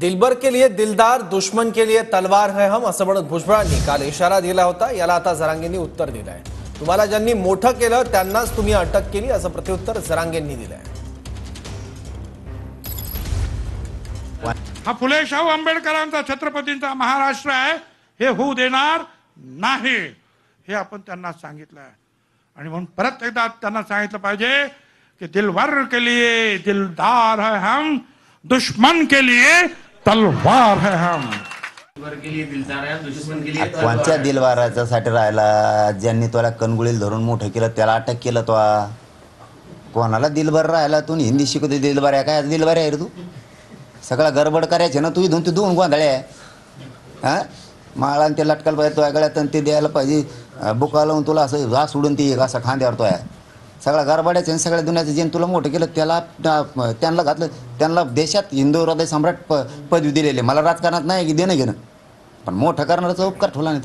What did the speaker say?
दिलबर के लिए दिलदार, दुश्मन के लिए तलवार है हम, असं म्हणत भुजबळांनी काल इशारा दिला होता. याला आता जरांगेंनी उत्तर दिलंय. तुम्हाला ज्यांनी मोठं केलं त्यांनाच तुम्ही अटक केली, असं प्रत्युत्तर जरांगेंनी दिलंय. हा फुले शाहू आंबेडकरांचा छत्रपतींचा महाराष्ट्र आहे, हे होऊ देणार नाही, हे आपण त्यांना सांगितलं आहे. आणि म्हणून परत एकदा त्यांना सांगितलं पाहिजे की दिलवर के लिए दिलदार है हम, दुश्मन के लिए तलवार है हम. कोणत्या दिलवाराच्या साठी राहिला? ज्यांनी तुला कणगुळील धरून मोठं केलं त्याला अटक केलं. तो कोणाला दिलबर राहिला? तू हिंदी शिकवते दिलबर आहे काय? दिलबर आहे रे तू? सगळा गडबड करायचे ना तू. इथून ते दोन गोंधळे हा माळा ते लटकायला पाहिजे तो गळ्यात, आणि ते द्यायला पाहिजे बुका लावून तुला असं जा सोडून ती असा खांद्यावर तो आहे. सगळा गरबाड्याचं आणि सगळ्या दुनियाचं जे तुला मोठं केलं त्याला त्यांना घातलं. त्यांना देशात हिंदू हृदय सम्राट पदवी दिलेली. मला राजकारणात नाही की देणं घेणं, पण मोठं करणाराचा उपकार ठेवला नाही.